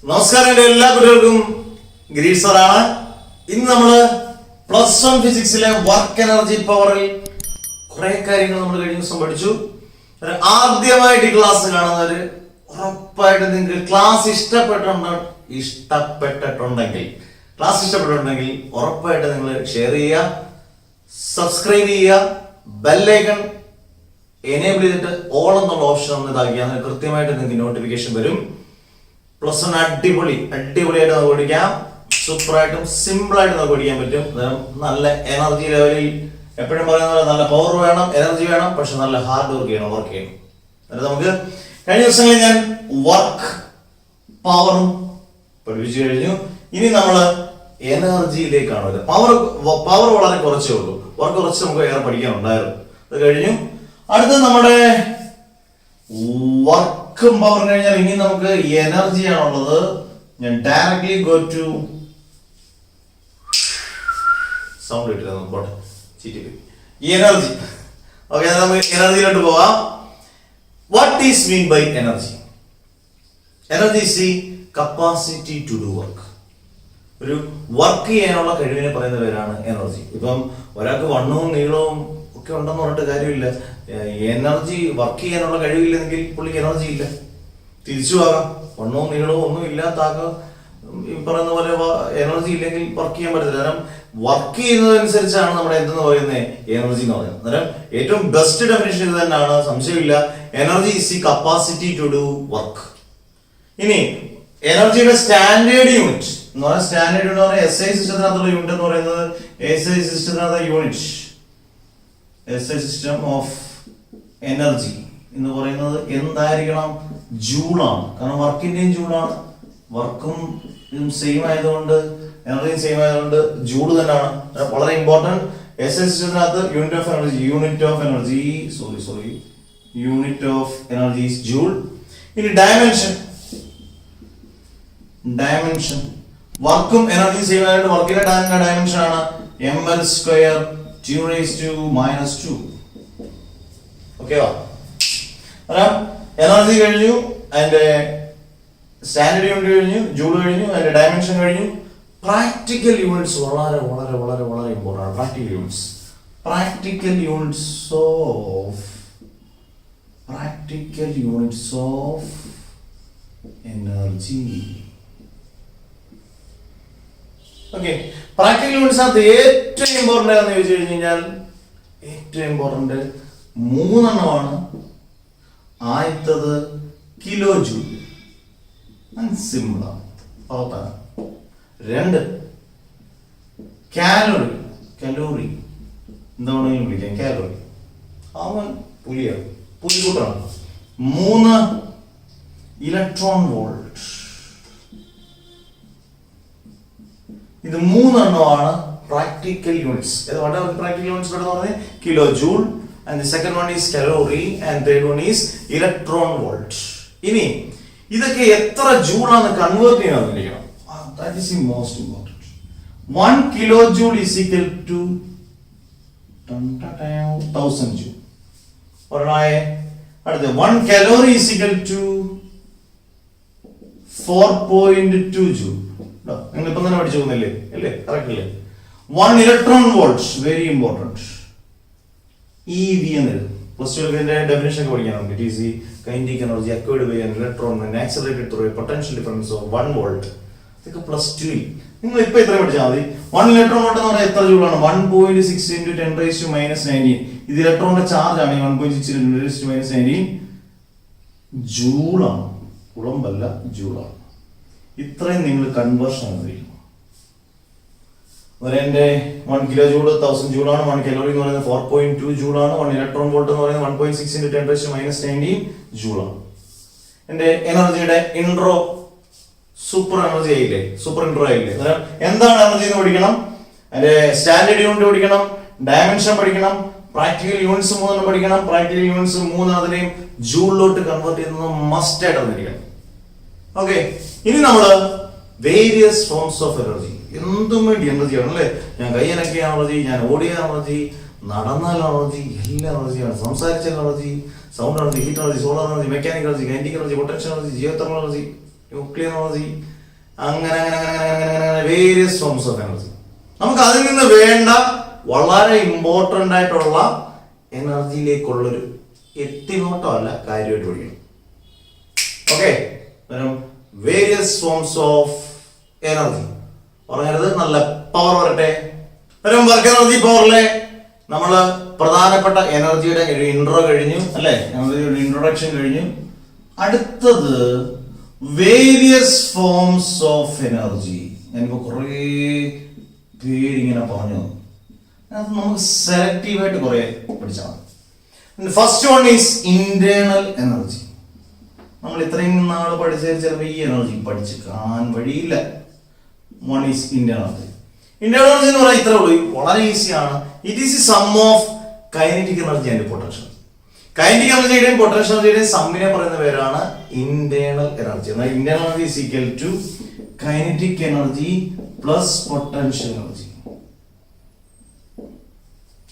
നമസ്കാരം എൻ്റെ എല്ലാ കുട്ടികൾക്കും ഗിരീഷ് സാറാണ്. ഇന്ന് നമ്മള് +1 ഫിസിക്സിലെ വർക്ക് എനർജി പവറിൽ കുറെ കാര്യങ്ങൾ നമ്മൾ കഴിഞ്ഞ ദിവസം പഠിച്ചു. ആദ്യമായിട്ട് ഈ ക്ലാസ് കാണുന്നവര് ഉറപ്പായിട്ട് നിങ്ങൾക്ക് ക്ലാസ് ഇഷ്ടപ്പെട്ടിട്ടുണ്ടെങ്കിൽ ഉറപ്പായിട്ട് നിങ്ങൾ ഷെയർ ചെയ്യുക, സബ്സ്ക്രൈബ് ചെയ്യുക, ബെല്ലൈക്കൺ എനേബിൾ ചെയ്തിട്ട് ഓൾ എന്നുള്ള ഓപ്ഷൻ ഒന്ന് ഇതാക്കിയാൽ കൃത്യമായിട്ട് നിങ്ങൾക്ക് നോട്ടിഫിക്കേഷൻ വരും. +1 അടിപൊളിയായിട്ട് നമുക്ക് പഠിക്കാം. സൂപ്പറായിട്ടും സിമ്പിളായിട്ട് നമുക്ക് പഠിക്കാൻ പറ്റും. നല്ല എനർജി ലെവലിൽ എപ്പോഴും പറയുന്ന പോലെ നല്ല പവർ വേണം, എനർജി വേണം, പക്ഷെ നല്ല ഹാർഡ് വർക്ക് ചെയ്യണം. എന്നിട്ട് നമുക്ക് കഴിഞ്ഞ ദിവസങ്ങളിൽ ഞാൻ വർക്ക് പവറും പഠിപ്പിച്ചു കഴിഞ്ഞു. ഇനി നമ്മള് എനർജിയിലേക്കാണ് വരുന്നത്. പവർ വളരെ കുറച്ചേ ഉള്ളൂ, വർക്ക് കുറച്ച് നമുക്ക് ഏറെ പഠിക്കാനുണ്ടായിരുന്നു. അത് കഴിഞ്ഞു. അടുത്ത നമ്മുടെ വർക്കും പവർ കഴിഞ്ഞാൽ ഇനി നമുക്ക് എനർജി ആണുള്ളത്. ഞാൻ ഡയറക്ട്ലി ഗോ ടു സൗണ്ട് ഇട്ടില്ല എനർജി. ഓക്കെ, നമുക്ക് എനർജിയിലോട്ട് പോവാം. What is mean by energy? Energy is the capacity to do work. ഒരു വർക്ക് ചെയ്യാനുള്ള കഴിവിനെ പറയുന്ന പേരാണ് എനർജി. ഇപ്പം ഒരാൾക്ക് വണ്ണവും നീളവും ഒക്കെ ഉണ്ടെന്ന് പറഞ്ഞിട്ട് കാര്യമില്ല. എനർജി വർക്ക് ചെയ്യാനുള്ള കഴിവില്ലെങ്കിൽ പുള്ളിക്ക് എനർജി ഇല്ല. തിരിച്ചു ആകാം, വണ്ണവും നീളവും ഒന്നും ഇല്ലാത്ത ആകാം, ഈ പറയുന്ന പോലെ എനർജി ഇല്ലെങ്കിൽ വർക്ക് ചെയ്യാൻ പറ്റത്തില്ല. കാരണം വർക്ക് ചെയ്യുന്നതനുസരിച്ചാണ് നമ്മുടെ എന്തെന്ന് പറയുന്നത് എനർജി എന്ന് പറയുന്നത്. അന്നേരം ഏറ്റവും ബെസ്റ്റ് ഡെഫിനിഷൻ ഇത് തന്നെയാണ്, സംശയമില്ല. Energy is the capacity to do work. ഇനി എനർജിയുടെ സ്റ്റാൻഡേർഡ് യൂണിറ്റ് എന്ന് പറഞ്ഞാൽ, സ്റ്റാൻഡേർഡ് എന്ന് പറഞ്ഞാൽ SI സിസ്റ്റത്തിനകത്തുള്ള യൂണിറ്റ് എന്ന് പറയുന്നത്, SI സിസ്റ്റത്തിനകത്ത് unit SI system of energy എന്ന് പറയുന്നത് എന്തായിരിക്കണം? ജൂളാണ്. കാരണം വർക്കിന്റെയും ജൂളാണ്, വർക്കും സെയിം ആയതുകൊണ്ട് എനർജിയും സെയിം ആയതുകൊണ്ട് ജൂള് തന്നെയാണ്. വളരെ ഇമ്പോർട്ടന്റ്. SI സിസ്റ്റത്തിനകത്ത് unit of energy is joule. ഇനി ഡയമെൻഷൻ വർക്കും എനർജി സെയിം ആയതുകൊണ്ട് വർക്കിന്റെ ഡയമെൻഷൻ ആണ് ml² 2⁻². ഓക്കേവാ? എനർജി കഴിഞ്ഞു, അതിന്റെ സ്റ്റാൻഡേർഡ് യൂണിറ്റ് കഴിഞ്ഞു, ജൂൾ കഴിഞ്ഞു, അതിന്റെ ഡയമെൻഷൻ കഴിഞ്ഞു. പ്രാക്ടിക്കൽ യൂണിറ്റ്സ് വളരെ വളരെ വളരെ വളരെ ഇമ്പോർട്ടൻ്റ് ആണ്. Practical units of energy. Okay, practical units അത് ഏറ്റവും ഇമ്പോർട്ടൻ്റ് ആണെന്ന് ചോദിച്ചു കഴിഞ്ഞാൽ ഏറ്റവും ഇമ്പോർട്ടൻ്റ് 3 എണ്ണമാണ്. ആദ്യത്തത് കിലോ ജൂൾ, സിമ്പിളാണ്. 2 കലോറി എന്താ വേണമെങ്കിലും വിളിക്കാം, കാലോറി. അവൻ പുലികൂട്ടാണ്. 3 ഇലക്ട്രോൺ വോൾട്ട്. ഇത് 3 എണ്ണമാണ് പ്രാക്ടിക്കൽ യൂണിറ്റ്സ്. പ്രാക്ടിക്കൽ യൂണിറ്റ്സ് എന്ന് പറഞ്ഞാൽ kilo joule, and the second one is calorie, and third one is electron volt. ഇനി ഇതൊക്കെ എത്ര ജൂൾ ആണ് കൺവേർട്ട് ചെയ്യാൻ? That is the most important. 1 kilojoule is equal to 1000 joule. അടുത്ത 1 calorie is equal to 4.2 joule. നിങ്ങൾ ഇപ്പം തന്നെ പഠിച്ചു പോകുന്നില്ലേ? അല്ലേ? കറക്റ്റ് അല്ലേ? 1 electron volt, very important. EV എന്ന് എഴുതും. +2 ഡെഫിനേഷൻ ഒക്കെ പഠിക്കാൻ നമുക്ക്. It is the kinetic energy acquired by an electron when accelerated through a potential difference of 1 volt. ഇതൊക്കെ +2 നിങ്ങൾ ഇപ്പൊ ഇത്ര പഠിച്ചാൽ മതി. 1 ഇലക്ട്രോൺ വോൾട്ട് എന്ന് പറഞ്ഞാൽ എത്ര ജൂളാണ്? 1.6 × 10⁻⁹. ഇത് ഇലക്ട്രോണിന്റെ ചാർജ് ആണ്. 1.6 × 10⁻⁹ ജൂളാണ്, കുളമ്പല്ല, ജൂളാണ്. ഇത്രയും നിങ്ങൾ കൺവേർഷൻ അറിയിക്കും. എന്റെ 1 കിലോ ജൂൾ 1000 ജൂളാണ്. 1 കലോറി എന്ന് പറയുന്നത് 4.2 ജൂളാണ്. 1 ഇലക്ട്രോൺ വോൾട്ട് എന്ന് പറയുന്നത് 1.6 × 10⁻⁹ ജൂളാണ്. എന്റെ എനർജിയുടെ ഇൻട്രോ സൂപ്പർ എനർജി ആയില്ലേ, സൂപ്പർ ഇൻട്രോ ആയില്ലേ? എന്താണ് എനർജി എന്ന് പഠിക്കണം, അതിന്റെ സ്റ്റാൻഡേർഡ് യൂണിറ്റ് പഠിക്കണം, ഡയമെൻഷൻ പഠിക്കണം, പ്രാക്ടിക്കൽ യൂണിറ്റ്സ് 3 പഠിക്കണം. പ്രാക്ടിക്കൽ യൂണിറ്റ്സ് 3 അതിനെയും ജൂളിലോട്ട് കൺവേർട്ട് ചെയ്യുന്നത് മസ്റ്റ് ആയിട്ട് അറിഞ്ഞിരിക്കണം. ഓക്കെ, ഇനി നമ്മള് വേരിയസ് ഫോംസ് ഓഫ് എനർജി. എന്തും വേണ്ടി എനർജിയാണ് അല്ലേ? ഞാൻ കൈയനക്കിയ എനർജി, ഞാൻ ഓടിയ എനർജി, നടന്നാൽ എനർജി, എല്ലാ എനർജിയാണ്. സംസാരിച്ച energy, sound energy, heat energy, solar energy, mechanical energy, kinetic energy, potential energy, geothermal energy, nuclear energy, അങ്ങനെ അങ്ങനെ അങ്ങനെ അങ്ങനെ അങ്ങനെ അങ്ങനെ വേരിയസ് ഫോംസ് ഓഫ് എനർജി. നമുക്ക് അതിൽ നിന്ന് വേണ്ട വളരെ ഇമ്പോർട്ടൻ്റ് ആയിട്ടുള്ള എനർജിയിലേക്കുള്ളൊരു എത്തിനോട്ടമല്ല കാര്യമായിട്ട് പഠിക്കണം. Okay, various forms of energy പറഞ്ഞത് നല്ല പവർ വരട്ടെ. വർക്ക് എനർജി പവറിലെ നമ്മൾ പ്രധാനപ്പെട്ട എനർജിയുടെ ഇൻട്രോ കഴിഞ്ഞു അല്ലെ, എനർജിയുടെ ഇൻട്രൊഡക്ഷൻ കഴിഞ്ഞു. അടുത്തത് വേരിയസ് ഫോംസ് ഓഫ് എനർജി. ഞാനിപ്പോ കുറേ പേരിങ്ങനെ പറഞ്ഞു, അത് നമുക്ക് സെലക്റ്റീവായിട്ട് കുറെ പഠിച്ചാൽ മതി. First one is internal energy. നമ്മൾ ഇത്രയും നാൾ പഠിച്ചത് ചിലപ്പോൾ ഈ എനർജി പഠിച്ച് കാണാൻ വഴിയില്ല. One is internal energy. Internal energy എന്ന് പറയാൻ ഇത്രേ ഉള്ളൂ, വളരെ ഈസിയാണ്. It is the sum of kinetic energy and potential. Kinetic എനർജിയുടെയും പൊട്ടൻഷ്യൽ എനർജിയുടെയും സമ്മിനെ പറയുന്ന പേരാണ് ഇന്റേണൽ എനർജി. എന്നാൽ internal energy is equal to kinetic energy plus potential energy.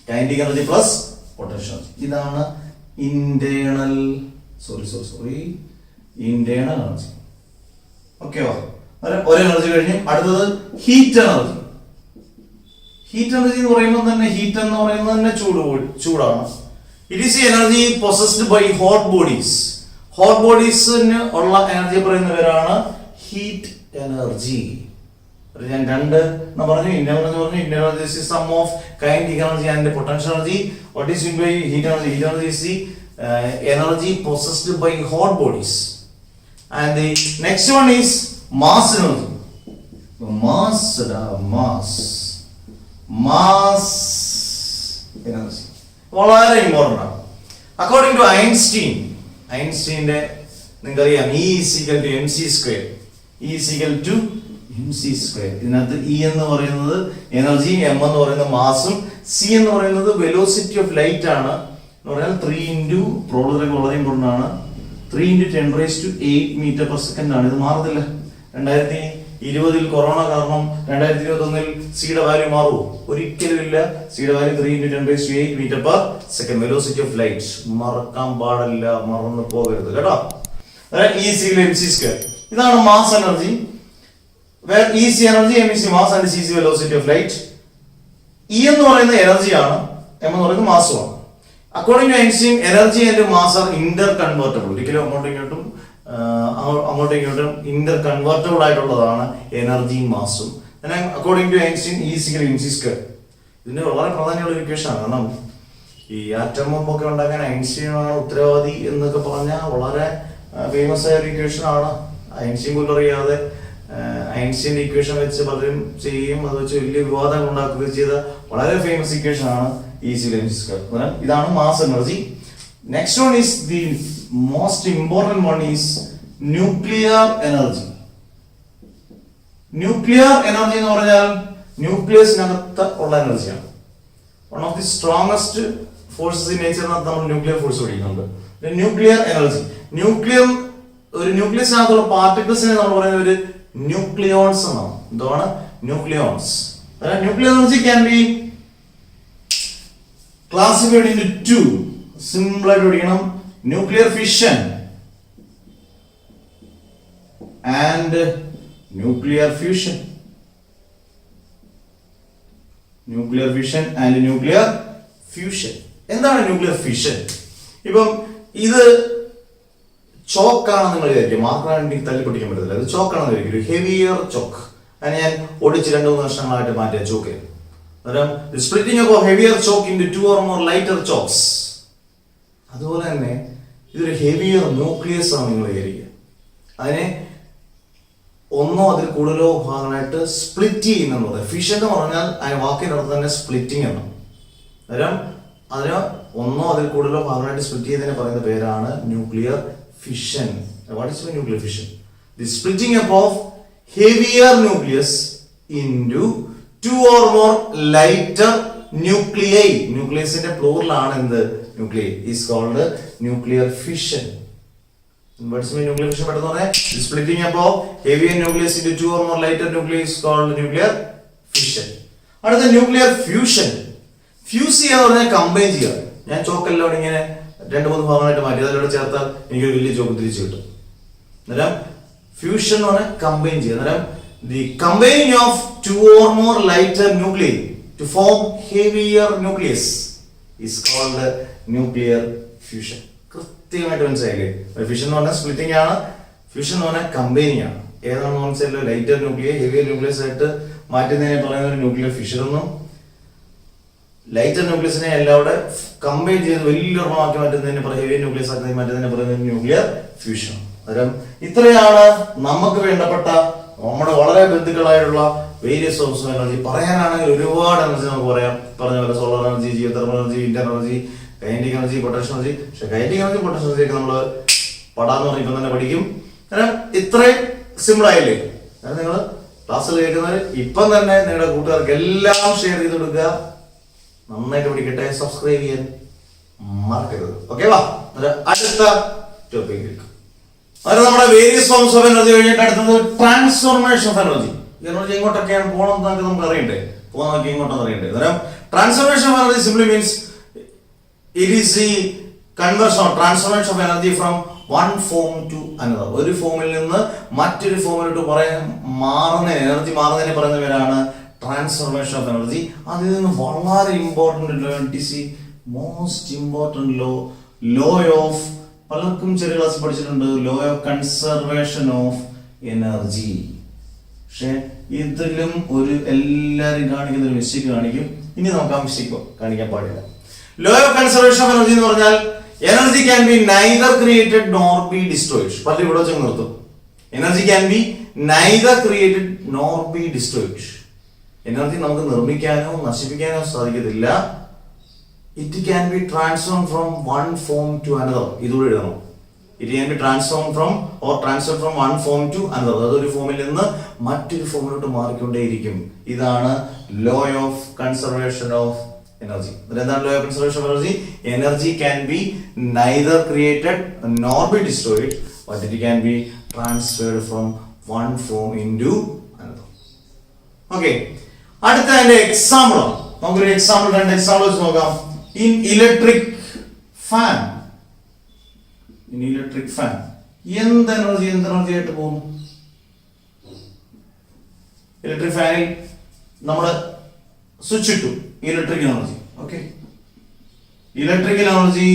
Kinetic energy plus potential energy, ഇതാണ് ഇന്റേണൽ ഇന്റേണൽ എനർജി. ഓക്കെ, ഒരു energy കഴിഞ്ഞു. അടുത്തത് ഹീറ്റ് എനർജി. ഹീറ്റ് എനർജി എന്ന് പറയുമ്പോൾ തന്നെ ഹീറ്റ് എന്ന് പറയുന്നത് തന്നെ ചൂടാണ്. It is energy possessed by hot bodies. Hot ബോഡീസിന് ഉള്ള എനർജി പറയുന്ന പേരാണ് ഹീറ്റ് എനർജി. ഞാൻ രണ്ട് പറഞ്ഞു, ഇന്റേണൽ എനർജി പറഞ്ഞു. Internal energy is sum of kinetic energy and potential energy. What is mean by heat energy? Heat energy is the energy possessed by hot bodies. And the next one is mass energy. Mass energy വളരെ important ആണ്. According to ഐൻസ്റ്റീൻ്റെ നിങ്ങൾക്കറിയാം E equal to mc square. ഇതിനകത്ത് E എന്ന് പറയുന്നത് energy, M എന്ന് പറയുന്നത് മാസും, C എന്ന് പറയുന്നത് വെലോസിറ്റി ഓഫ് ലൈറ്റ് ആണ്. എന്ന് പറഞ്ഞാൽ 3 ഇൻറ്റു പ്രോബ്ലത്തിലൊക്കെ വളരെ ഇമ്പോർട്ടൻ്റ് ആണ്. 3 × 10⁸ മീറ്റർ/സെക്കൻഡ് ആണ്. ഇത് മാറത്തില്ല. 2020 കൊറോണ കാരണം 2021 സിയുടെ വാല്യൂ മാറുമോ? ഒരിക്കലും ഇല്ല. സിയുടെ value 3 × 10⁸ metre second. Velocity of light മറക്കാൻ പാടില്ല, മറന്നു പോകരുത് കേട്ടോ. E mc സ്ക്വയർ, ഇതാണ് mass energy. where E is energy, M is mass and C is velocity of light. E എന്ന് പറയുന്ന എനർജിയാണ്, M എന്ന് പറയുന്നത് മാസുമാണ്. According to Einstein energy and mass are interconvertible. ഒരിക്കലും അങ്ങോട്ടും ഇങ്ങോട്ടും ഇന്റർ കൺവേർട്ടബിൾ ആയിട്ടുള്ളതാണ് എനർജിയും മാസും. According to Einstein E is mc square. ഇതിന്റെ വളരെ പ്രാധാന്യമുള്ള ഇക്വേഷൻ ആണ്. കാരണം ഈ ആറ്റം ബോംബ് ഒക്കെ ഉണ്ടാക്കാൻ ഐൻസ്റ്റീനാണ് ഉത്തരവാദി എന്നൊക്കെ പറഞ്ഞാൽ വളരെ ഫേമസ് ആയ ഒരു ഇക്വേഷൻ ആണ്. ഐൻസ്റ്റീൻ പോലും അറിയാതെ ഐൻസ്റ്റീൻ്റെ ഇക്വേഷൻ വെച്ച് പലരും ചെയ്യുകയും അത് വെച്ച് വലിയ വിവാദങ്ങൾ ഉണ്ടാക്കുകയും ചെയ്ത വളരെ ഫേമസ് ഇക്വേഷൻ ആണ് E is mc സ്ക്വയർ. ഇതാണ് mass energy. Next one is the most important one is nuclear energy. Nuclear energy എന്ന് പറഞ്ഞാൽ ന്യൂക്ലിയസിനകത്ത് ഉള്ള എനർജിയാണ്. One of the strongest forces in നേച്ചറിനകത്ത് നമ്മൾ ന്യൂക്ലിയർ ഫോഴ്സ് പഠിക്കുന്നുണ്ട്. ന്യൂക്ലിയർ എനർജി, ഒരു ന്യൂക്ലിയസിനകത്തുള്ള പാർട്ടിക്കിൾസിനെ നമ്മൾ പറയുന്ന ഒരു ന്യൂക്ലിയോൺസ് എന്നാണ്. എന്താണ് nucleons? Nuclear energy can be classified into two. Simple ആയിട്ട് പഠിക്കണം. Nuclear fission and nuclear fusion. Nuclear fission and nuclear fusion. എന്താണ് ന്യൂക്ലിയർ ഫിഷൻ? ഇപ്പം ഇത് ചോക്കാണെന്ന് നിങ്ങൾ വിചാരിക്കും. മാർക്കാണെങ്കിൽ തല്ലി പൊട്ടിക്കാൻ പറ്റത്തില്ല. അത് ചോക്കാണെന്ന് വിചാരിക്കും. Heavier chalk. അതിനെ ഞാൻ ഒടിച്ച് 2-3 കഷ്ണങ്ങളായിട്ട് മാറ്റിയ ചോക്ക്. അന്നേരം splitting of heavier chalk into 2 or more lighter chalks. അതുപോലെ തന്നെ ഇതൊരു ഹെവിയർ ന്യൂക്ലിയസ് ആണ് നിങ്ങൾ വിചാരിക്കുക. അതിനെ ഒന്നോ അതിൽ കൂടുതലോ ഭാഗങ്ങളായിട്ട് സ്പ്ലിറ്റ് ചെയ്യുന്നത്. ഫിഷൻ എന്ന് പറഞ്ഞാൽ അതിന് വാക്കിൻ്റെ അർത്ഥം തന്നെ സ്പ്ലിറ്റിംഗ് ആണ്. അന്നേരം അതിന് ഒന്നോ അതിൽ കൂടുതലോ ഭാഗങ്ങളായിട്ട് സ്പ്ലിറ്റ് ചെയ്തതിനെ പറയുന്ന പേരാണ് nuclear fission. What is nuclear fission? The splitting up of heavier nucleus into 2 or more lighter nuclei. Nucleus in the plural ആണ് nuclei is called nuclear fission. What is nuclear fission? But the splitting up of heavier nucleus into 2 or more lighter nuclei is called nuclear fission. അടുത്ത nuclear fusion. Fuse ചെയ്യാന്ന് പറഞ്ഞാൽ combine ചെയ്യുക. ഞാൻ ചോക്കെല്ലാം ഇങ്ങനെ 2-3 ഭാഗങ്ങളായിട്ട് മാറ്റി അതിലൂടെ ചേർത്താൽ എനിക്കൊരു വലിയ ചോക്ക് തിരിച്ചു കിട്ടും. അന്നേരം ഫ്യൂഷൻ എന്ന് പറഞ്ഞാൽ കമ്പൈൻ ചെയ്യുക. അന്നേരം the combining of two or more lighter nuclei to form heavier nucleus is called nuclear fusion. കൃത്യമായിട്ട് മനസ്സിലായില്ലേ? ഫിഷൻ എന്ന് പറഞ്ഞാൽ സ്പ്ലിറ്റിംഗ് ആണ്, ഫ്യൂഷൻ എന്ന് പറഞ്ഞാൽ കമ്പൈനിങ് ആണ്. ഏതാണെന്ന് മനസ്സിലല്ലോ? ലൈറ്റർ ന്യൂക്ലിയർ ഹെവിയർ ന്യൂക്ലിയസ് ആയിട്ട് മാറ്റുന്നതിനെ പറയുന്ന ഒരു ന്യൂക്ലിയർ ഫിഷൻ എന്നും, ലൈറ്റർ ന്യൂക്ലിയസിനെ എല്ലാം കൂടെ കമ്പൈൻ ചെയ്ത് വലിയൊരെണ്ണമാക്കി മാറ്റുന്നതിനെ പറയുന്നത് ഹെവിയർ ന്യൂക്ലിയസ് ആക്കി മാറ്റുന്നതിനെ പറയുന്നത് ന്യൂക്ലിയർ ഫ്യൂഷൻ. അന്നേരം ഇത്രയാണ് നമുക്ക് വേണ്ടപ്പെട്ട നമ്മുടെ വളരെ ബന്ധുക്കളായിട്ടുള്ള വേരിയസ് സോഴ്സ് ഓഫ് എനർജി. പറയാനാണെങ്കിൽ ഒരുപാട് എനർജി നമുക്ക് പറയാം. പറഞ്ഞ പോലെ solar energy, geothermal energy, wind energy, kinetic energy, potential energy. പക്ഷെ കൈനറ്റിക് എനർജി, പൊട്ടൻഷ്യൽ എനർജി ഒക്കെ നമ്മൾ പടാന്ന് പറഞ്ഞ ഇപ്പം തന്നെ പഠിക്കും. കാരണം ഇത്രയും സിമ്പിൾ ആയില്ലേ? കാരണം നിങ്ങൾ ക്ലാസ്സിൽ കേൾക്കുന്നവർ ഇപ്പം തന്നെ നിങ്ങളുടെ കൂട്ടുകാർക്ക് എല്ലാം ഷെയർ ചെയ്ത് കൊടുക്കുക. നന്നായിട്ട് പഠിക്കട്ടെ. സബ്സ്ക്രൈബ് ചെയ്യാൻ മറക്കരുത്. ഓക്കെ, വാ അടുത്ത ടോപ്പിക്കിലേക്ക്. അത് നമ്മുടെ വേരിയസ് ഫോംസ് ഓഫ് എനർജി കഴിഞ്ഞിട്ട് അടുത്തത് ട്രാൻസ്ഫോർമേഷൻ ഓഫ് എനർജി. എനർജി എങ്ങോട്ടൊക്കെയാണ് പോകണമെന്നൊക്കെ നമുക്ക് അറിയണ്ടേ? പോകാനൊക്കെ എങ്ങോട്ടാണ് അറിയണ്ടേ? അന്നേരം transformation of energy simply means it is the conversion of transformation of energy from one form to another. ഒരു ഫോമിൽ നിന്ന് മറ്റൊരു ഫോമിലോട്ട് മാറുന്ന എനർജി മാറുന്നതിനെ പറയുന്ന പേരാണ് ട്രാൻസ്ഫോർമേഷൻ ഓഫ് എനർജി. അതിൽ നിന്ന് വളരെ important most important law of, പലർക്കും ചെറിയ ക്ലാസ് പഠിച്ചിട്ടുണ്ട്, law of conservation of energy. പക്ഷെ ഇതിലും എല്ലാരും കാണിക്കുന്ന ഒരു മിസ്റ്റേക്ക് കാണിക്കും. ഇനി നമുക്ക് ആ മിസ്റ്റേക്ക് കാണിക്കാൻ പാടില്ല. Law of conservation of energy എന്ന് പറഞ്ഞാൽ energy can be neither created nor be destroyed. പല ഇവിടെ വെച്ച് നിർത്തും. Energy can be neither created nor be destroyed. Energy നമുക്ക് നിർമ്മിക്കാനോ നശിപ്പിക്കാനോ സാധിക്കത്തില്ല. It can be transform from one form to another. ഇതുകൂടെ എഴുതണം. It can be transform from or transfer from one form to another. അതൊരു ഫോമിൽ നിന്ന് മറ്റൊരു ഫോമിലോട്ട് മാറിക്കൊണ്ടേയിരിക്കും. ഇതാണ് law of conservation of energy. എന്താണ് law of conservation of energy? Energy can be neither created nor be destroyed, but it can be transferred from one form into another. Okay, അടുത്ത അതിന്റെ എക്സാമ്പിൾ ആണ്. നമുക്കൊരു എക്സാമ്പിൾ, രണ്ട് example വെച്ച് നോക്കാം. In electric fan, എന്ത് energy ആയിട്ട് പോകുന്നു? ഇലക്ട്രിക് ഫാനിൽ നമ്മൾ സ്വിച്ച് ഇട്ടു, electrical energy. Okay, electrical energy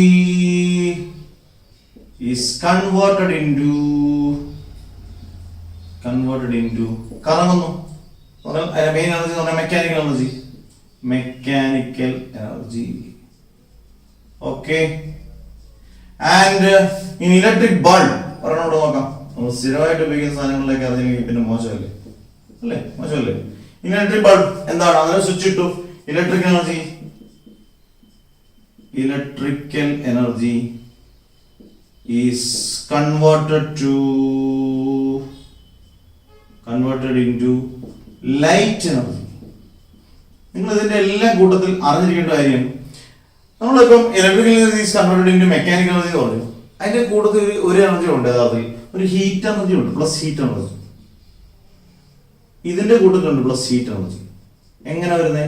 is converted into കറങ്ങുന്നു. മെയിൻ എനർജി എന്ന് പറഞ്ഞാൽ mechanical energy. Okay, and in electric bulb ഒരെണ്ണോട് നോക്കാം. നമ്മൾ സ്ഥിരമായിട്ട് ഉപയോഗിക്കുന്ന സാധനങ്ങളിലേക്ക് അറിഞ്ഞെങ്കിൽ പിന്നെ മോശമല്ലേ? മോശമല്ലേ? ഇലക്ട്രിക് ബൾബ് എന്താണ്? അതിനെ സ്വിച്ച് ഇട്ടു. Electrical energy is converted into light energy. നിങ്ങൾ ഇതിന്റെ എല്ലാ കൂട്ടത്തിൽ അറിഞ്ഞിരിക്കേണ്ട കാര്യം, നമ്മളിപ്പം electrical energy is converted into mechanical energy എന്ന് പറഞ്ഞു. അതിന്റെ കൂട്ടത്തിൽ ഒരു എനർജി ഉണ്ട്, യഥാർത്ഥത്തിൽ ഒരു ഹീറ്റ് എനർജി ഉണ്ട്, പ്ലസ് ഹീറ്റ് എനർജി. ഇതിന്റെ കൂട്ടത്തിലുണ്ട് പ്ലസ് ഹീറ്റ് എനർജി. എങ്ങനെ വരുന്നേ?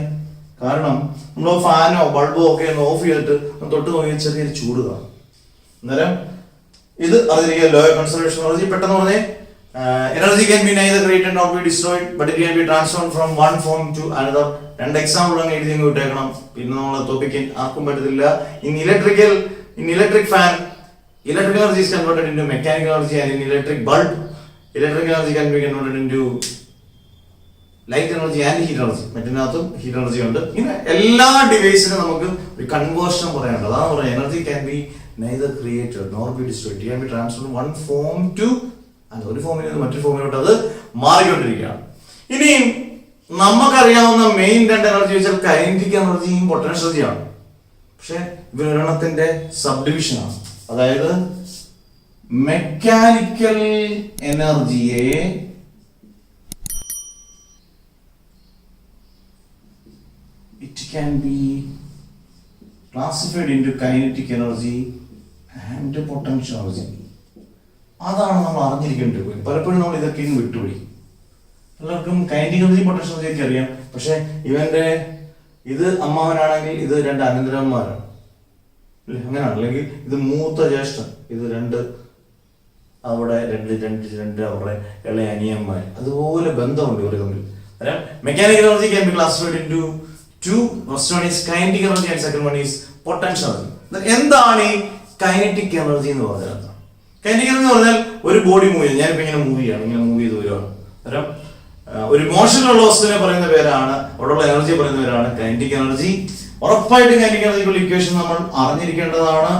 കാരണം നമ്മൾ ഫാനോ ബൾബോ ഒക്കെ ഒന്ന് ഓഫ് ചെയ്തിട്ട് തൊട്ട് നോക്കിയാൽ ചെറിയൊരു ചൂട് കാണും. അന്നേരം ഇത് അറിഞ്ഞിരിക്കുക. ലോ ഓഫ് കൺസർവേഷൻ എനർജി പെട്ടെന്ന് പറഞ്ഞേ, energy can be neither created nor be destroyed, but it can be transformed from one form to another. രണ്ട് എക്സാമ്പിൾ അങ്ങ് എഴുതി വിട്ടേക്കണം, പിന്നെ നമ്മൾ ടോപ്പിക്ക് ആർക്കും പറ്റത്തില്ല. In electric fan, electrical energy is converted into mechanical energy, and in electric bulb, electrical energy can be converted into light energy and heat energy. മറ്റൊന്നിനകത്തും heat energy ഉണ്ട്. ഇങ്ങനെ എല്ലാ ഡിവൈസിനും നമുക്ക് ഒരു കൺവേർഷൻ പറയാനുണ്ട്. അതാണ് പറയുന്നത് energy can be neither created nor be destroyed, it can be transformed one form to another. ഒരു ഫോമിൽ നിന്ന് മറ്റൊരു ഫോമിലോട്ട് അത് മാറിക്കൊണ്ടിരിക്കുകയാണ്. ഇനിയും നമുക്കറിയാവുന്ന മെയിൻ രണ്ട് എനർജി വെച്ചാൽ കൈനറ്റിക് എനർജിയും പൊട്ടൻഷ്യൽ എനർജിയാണ്. പക്ഷെ ഇവരെണ്ണത്തിന്റെ സബ് ഡിവിഷനാണ്. അതായത് mechanical എനർജിയെ it can be classified into kinetic energy and potential energy. അതാണ് നമ്മൾ അറിഞ്ഞിരിക്കേണ്ടത്. പലപ്പോഴും നമ്മൾ ഇതൊക്കെ വിട്ടുപോയി. എല്ലാവർക്കും കൈനറ്റിക് എനർജി പൊട്ടൻഷ്യൽ എനർജി ഒക്കെ അറിയാം. പക്ഷെ ഇവന്റെ ഇത് അമ്മാവനാണെങ്കിൽ ഇത് രണ്ട് അനന്തരന്മാരാണ്, അങ്ങനെയാണ്. അല്ലെങ്കിൽ ഇത് മൂത്ത ജ്യേഷ്ഠൻ, ഇത് രണ്ട് അവിടെ രണ്ട് അവരുടെ ഇളയ അനിയന്മാർ, അതുപോലെ ബന്ധമുണ്ട് ഇവർ തമ്മിൽ. അന്നേരം mechanical energy can be classified into two. First one is kinetic energy and second one is potential energy. എന്താണ് ഈ കൈനറ്റിക് എനർജി എന്ന് പറഞ്ഞാൽ? കൈനറ്റിക് എനർജി എന്ന് പറഞ്ഞാൽ ഒരു ബോഡി മൂവ് ചെയ്ത്, ഞാനിപ്പോ ഇങ്ങനെ മൂവ് ചെയ്ത് വരുവാണ്. അന്നേരം ഒരു മോഷനിലുള്ള വസ്തുവിനെ പറയുന്ന പേരാണ്, അവിടെയുള്ള എനർജി പറയുന്ന പേരാണ് കൈനറ്റിക് എനർജി. ഉറപ്പായിട്ടും കൈനറ്റിക് എനർജിക്കുള്ള ഇക്വേഷൻ നമ്മൾ അറിഞ്ഞിരിക്കേണ്ടതാണ്,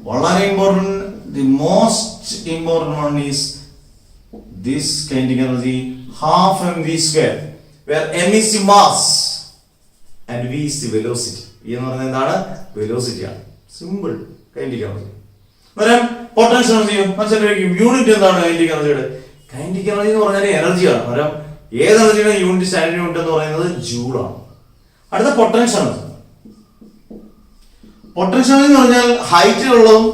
വളരെ important. The most important one is this kinetic energy half mv², where m is the mass and v is the velocity. ഈ എന്ന് പറയുന്നത് എന്താണ്? വെലോസിറ്റി ആണ്. Simple kinetic energy. അന്നേരം പൊട്ടൻഷ്യൽ എനർജിയോ യൂണിറ്റ് എന്താണ് കൈനറ്റിക് എനർജിയുടെ? കൈനറ്റിക് എനർജി എന്ന് പറഞ്ഞാൽ എനർജിയാണ്. അന്നേരം ഏത് എനർജിയുടെ യൂണിറ്റ്, സ്റ്റാൻഡേർഡ് യൂണിറ്റ് എന്ന് പറയുന്നത് ജൂളാണ്. അടുത്ത പൊട്ടൻഷ്യൽ എനർജി. പൊട്ടൻഷ്യൽ എനർജി എന്ന് പറഞ്ഞാൽ ഹൈറ്റിലുള്ളതും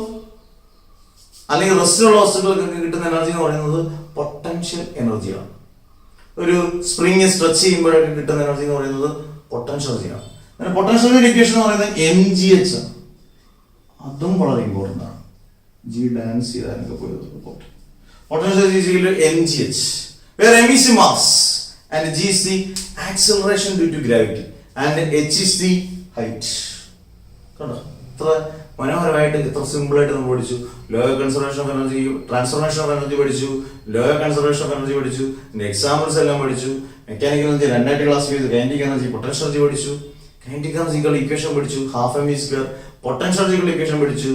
അല്ലെങ്കിൽ റെസ്റ്റിലുള്ള വസ്തുക്കൾക്കൊക്കെ കിട്ടുന്ന എനർജി എന്ന് പറയുന്നത് പൊട്ടൻഷ്യൽ എനർജിയാണ്. ഒരു സ്പ്രിങ് സ്ട്രെച്ച് ചെയ്യുമ്പോഴൊക്കെ കിട്ടുന്ന എനർജി എന്ന് പറയുന്നത് പൊട്ടൻഷ്യൽ എനർജിയാണ്. പൊട്ടൻഷ്യൽ എനർജി ഇക്വേഷൻ എന്ന് പറയുന്നത് mgh ആണ്. അതും വളരെ ഇമ്പോർട്ടന്റ് ആണ്. ജി ഡാൻസ് ചെയ്താലൊക്കെ പോയത് potential energy mgh, where m is the mass and g is the acceleration due to gravity and h is the height. കണ്ടോ, ഇത്ര മനോഹരമായിട്ട്, ഇത്ര സിമ്പിൾ ആയിട്ട് നമ്മൾ പഠിച്ചു. Law of conservation of energy, transformation of energy പഠിച്ചു, law of conservation of energy പഠിച്ചു, examples എല്ലാം പഠിച്ചു. മെക്കാനിക്കൽ എനർജി രണ്ടായിട്ട് ക്ലാസ് ചെയ്തു. കൈനറ്റിക് എനർജി, പൊട്ടൻഷ്യൽ എനർജി പഠിച്ചു. കൈനറ്റിക് എനർജിക്കുള്ള ഇക്വേഷൻ പഠിച്ചു, ഹാഫ് mv². പൊട്ടൻഷ്യൽ എനർജിക്കുള്ള ഇക്വേഷൻ പഠിച്ചു,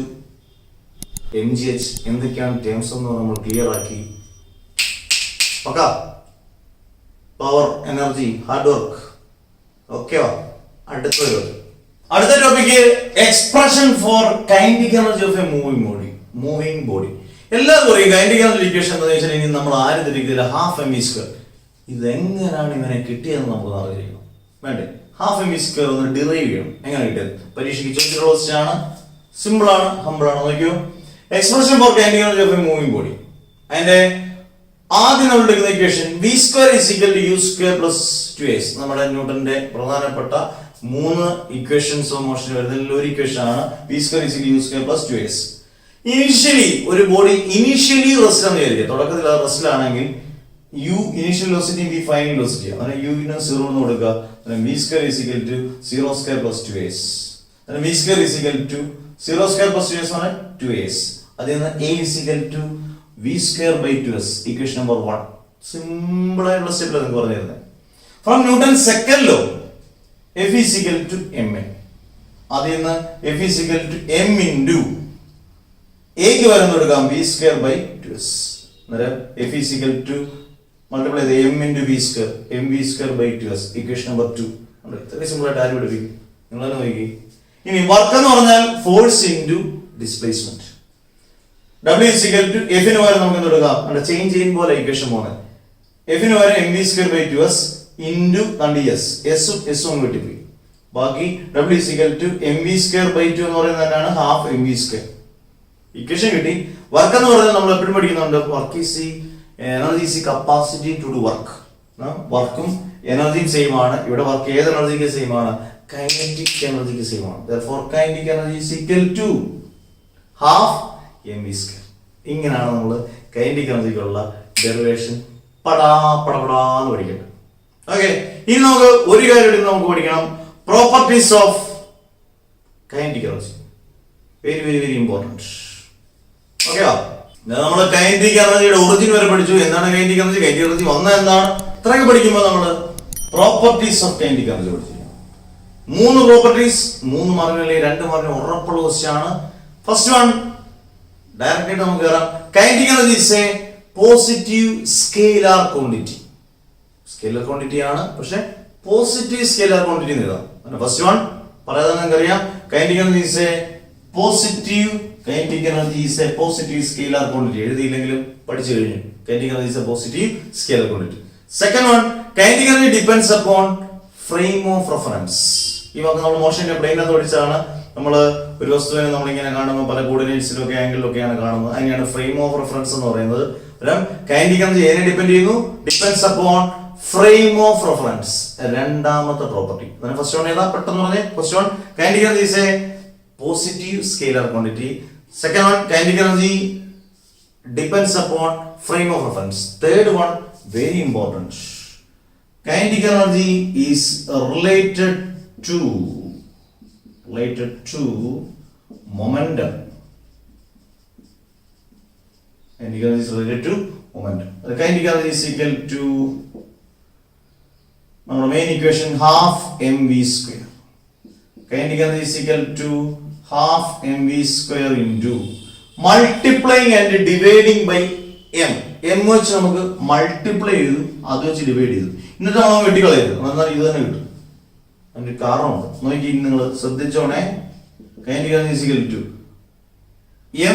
mgh. എന്തൊക്കെയാണ് ടേംസ് എന്ന് നമ്മൾ ക്ലിയർ ആക്കി. Okay, power, energy, hard work. Okay, അടുത്ത topic expression for kinetic energy of a moving body. എല്ലാവർക്കും അറിയാം കൈനറ്റിക് എനർജി ഇക്വേഷൻ എന്താണെന്ന് വെച്ചാൽ ഇനി നമ്മൾ ആരും തിരിക്കില്ല, ഹാഫ് mv². ഇതെങ്ങനെയാണ് ഇവനെ കിട്ടിയതെന്ന് നമുക്ക് അറിയിക്കണം. വേണ്ടേ? ഹാഫ് mv² ഒന്ന് ഡിറൈവ് ചെയ്യണം. എങ്ങനെ കിട്ടിയത്? പരീക്ഷയ്ക്ക് ചോദിച്ചിട്ടുള്ള ക്വസ്റ്റ്യൻ ആണ്. സിമ്പിൾ ആണ്, ഹമ്പിൾ ആണ്. നോക്കിയോ, expression for kinetic energy of a moving body. അതിന്റെ ആദ്യം നമ്മൾ എടുക്കുന്ന ഇക്വേഷൻ v² = u² + 2s. നമ്മുടെ ന്യൂട്ടന്റെ പ്രധാനപ്പെട്ട 3 ഇക്വേഷൻസ് ഓഫ് മോഷൻ വരുന്നതിൽ ഒരു ഇക്വേഷൻ ആണ് v² = u² + 2s. ഇനിഷ്യലി ഒരു ബോഡി റെസ്റ്റ് എന്ന് വിചാരിക്കുക. തുടക്കത്തിൽ അത് റെസ്റ്റിലാണെങ്കിൽ u initial velocity, v final velocity. അങ്ങനെ u ന് 0 എന്ന് കൊടുക്കുക. v² = 0² + 2s. v² = 0² + 2s ആണ് 2s. അതിൽ നിന്ന് a = v² / 2s. Equation number 1. Simple ആയിട്ടുള്ള സ്റ്റെപ്പിലാണ് നിങ്ങൾക്ക് പറഞ്ഞു തരുന്നത്. From newton second law F = mn. അതിൽ നിന്ന് F = m × a ക്ക് വരുന്ന കൊടുക്കാം v² / 2s. അന്നേരം F = മൾട്ടിപ്ലൈ ചെയ്ത് m × v², mv² / 2s. Equation number 2. ഇത്രയും സിമ്പിൾ ആയിട്ട് ആരും പഠിപ്പിക്കും, നിങ്ങൾ തന്നെ നോക്കി. ഇനി വർക്ക് എന്ന് പറഞ്ഞാൽ force into displacement. W = F ന് പകരം നമുക്ക് എന്തെടുക്കാം? നമ്മുടെ ചെയിൻ പോലെ ഇക്വേഷൻ പോകുന്നത്. F ന് പകരം mv² / 2s ഇൻറ്റു s. എസും കിട്ടിപ്പോയി. ബാക്കി W = mv² / 2 എന്ന് പറയുന്നത് തന്നെയാണ് ഹാഫ് mv². ഇക്വേഷൻ കിട്ടി. വർക്ക് എന്ന് പറഞ്ഞാൽ നമ്മൾ എപ്പോഴും പഠിക്കുന്നുണ്ട്, work is the energy is the capacity to do work. വർക്കും എനർജിയും സെയിം ആണ്. ഇവിടെ വർക്ക് ഏത് എനർജിക്ക് സെയിം ആണ്? കൈനറ്റിക് എനർജിക്ക് സെയിം ആണ്. Therefore kinetic energy is equal to half mv². ഇങ്ങനെയാണ് നമ്മൾ കൈനറ്റിക് എനർജിക്കുള്ള ഡെറിവേഷൻ പടാന്ന് പഠിക്കേണ്ടത്. ഓക്കെ, ഇനി നമുക്ക് ഒരു കാര്യം നമുക്ക് പഠിക്കണം, properties of kinetic energy. Very very very important. Okay, നമ്മൾ കൈനറ്റിക് എനർജിയുടെ ഒറിജിൻ വരെ പഠിച്ചു. എന്താണ് കൈനറ്റിക് എനർജി, കൈനറ്റിക് എനർജി വന്നത് എന്താണ്, ഇത്രയൊക്കെ പഠിക്കുമ്പോൾ നമ്മൾ പ്രോപ്പർട്ടീസ് ഓഫ് കൈനറ്റിക് എനർജി പഠിച്ചു. 3 പ്രോപ്പർട്ടീസ്, 3 മാർക്കിനല്ലേ 2 മാർക്കിന് ഉറപ്പുള്ള ക്വസ്റ്റ്യൻ ആണ്. ഫസ്റ്റ് വൺ ഡയറക്റ്റ് ആയിട്ട് നമുക്ക് കയറാം. Kinetic energy is a positive scalar quantity. Scalar quantity ആണ്, പക്ഷെ പോസിറ്റീവ് സ്കെയിലർ ക്വാണ്ടിറ്റി എന്ന് എഴുതാം. ഫസ്റ്റ് വൺ പറയാതെ നിങ്ങൾക്കറിയാം, kinetic energy is a positive scalar quantity. എഴുതിയില്ലെങ്കിലും പഠിച്ചു കഴിഞ്ഞു. Kinetic energy is a positive scalar quantity. Second one, kinetic energy depends upon frame of reference. ഈ വാക്ക് നമ്മൾ മോഷന്റെ പ്ലെയിനകത്ത് പഠിച്ചതാണ്. നമ്മൾ ഒരു വസ്തുവിനെ നമ്മളിങ്ങനെ കാണുമ്പോൾ പല കോർഡിനേറ്റ്സിലൊക്കെ ആംഗിളിലൊക്കെയാണ് കാണുന്നത്. അതിനെയാണ് ഫ്രെയിം ഓഫ് റെഫറൻസ് എന്ന് പറയുന്നത്. കൈനറ്റിക് എനർജി ഏതിനെ ഡിപെൻഡ് ചെയ്യുന്നു? Depends upon frame of reference. രണ്ടാമത്തെ പ്രോപ്പർട്ടി. ഫസ്റ്റ് വൺ ഏതാ? പെട്ടെന്ന് പറഞ്ഞേ. First one, kinetic energy is a positive scalar quantity. Second one, kinetic energy depends upon frame of reference. Third one, very important. Kinetic energy is related to momentum. Kinetic energy is related to momentum. The kinetic energy is equal to our main equation half mv square. Kinetic energy is equal to half mv square into multiplying and dividing by m. m വെച്ച് നമുക്ക് multiply ചെയ്തു അത് വെച്ച് divide ചെയ്തു എന്നിട്ട് നമ്മൾ വെട്ടിക്കളയരുത് എന്നാൽ ഇത് തന്നെ കിട്ടും. അതിന്റെ കാരണമുണ്ട്, നോക്കി നിങ്ങൾ ശ്രദ്ധിച്ചോണേ. kinetic energy is equal to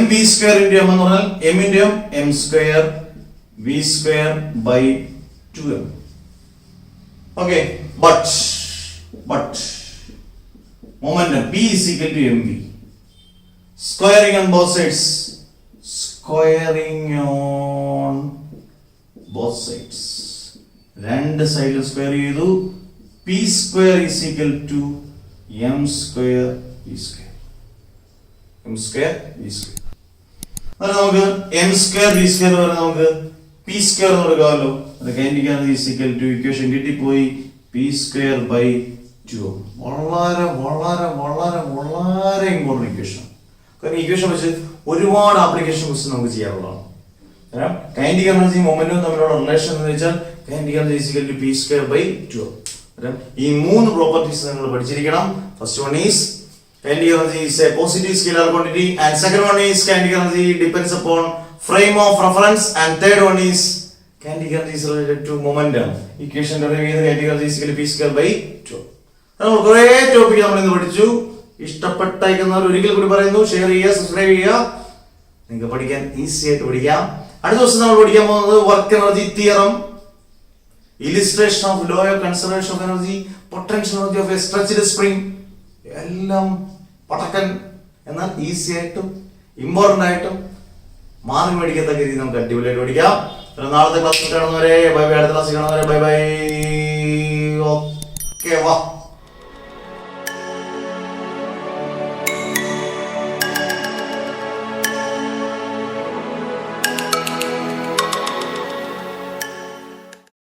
mv square into m എന്ന് പറഞ്ഞാൽ m into m square v square by 2m. Okay, but momentum P is equal to mv. Squaring on both sides. രണ്ട് സൈഡിൽ സ്ക്വയർ ചെയ്തു. P square is equal to m square v square. m square v square. അപ്പോൾ നമുക്ക് m square v square വരെ നമുക്ക് p square എന്ന് കൊടുക്കാമല്ലോ. അത് kinetic energy is equal to equation കിട്ടിപ്പോയി p square by 2. വളരെ വളരെ വളരെ വളരെ ഇമ്പോർട്ടന്റ് ഇക്വേഷൻ. കാരണം ഇക്വേഷൻ വെച്ച് ഒരുപാട് ആപ്ലിക്കേഷൻ ക്വസ്റ്റ്യൻ നമുക്ക് ചെയ്യാറുള്ളതാണ്. കാരണം kinetic energy മൊമെന്റും തമ്മിലുള്ള റിലേഷൻ എന്ന് വെച്ചാൽ kinetic energy is equal to p square by 2. ഈ മൂന്ന് പ്രോപ്പർട്ടീസ് നിങ്ങൾ പഠിച്ചിരിക്കണം. First one is kinetic energy is a positive scalar quantity, and second one is kinetic energy depends upon frame of reference, and third one is kinetic energy is related to momentum. Equation derive ചെയ്ത് kinetic energy is equal to p square by 2. നമ്മൾ കുറേ topic നമ്മൾ ഇന്ന് പഠിച്ചു. ഇഷ്ടപ്പെട്ടേക്കുന്നവർ ഒരിക്കൽ കൂടി പറയുന്നു, share ചെയ്യുക, സബ്സ്ക്രൈബ് ചെയ്യുക. നിങ്ങൾക്ക് പഠിക്കാൻ ഈസി ആയിട്ട് പഠിക്കാം. അടുത്ത ദിവസം നമ്മൾ പഠിക്കാൻ പോകുന്നത് work energy theorem, illustration of law of conservation of energy, potential energy of A stretched spring. എല്ലാം പടക്കൻ എന്നാൽ ഈസി ആയിട്ടും ഇമ്പോർട്ടന്റ് ആയിട്ടും മാറി മേടിക്കത്തക്ക രീതി നമുക്ക് അടിപൊളിയായിട്ട് പഠിക്കാം. നാളത്തെ ക്ലാസ്സിൽ കാണുന്നവരെ ബൈ ബൈ. അടുത്ത ക്ലാസ്സിൽ കാണുന്നവരെ ബൈ ബൈ. ഓക്കെ വാ.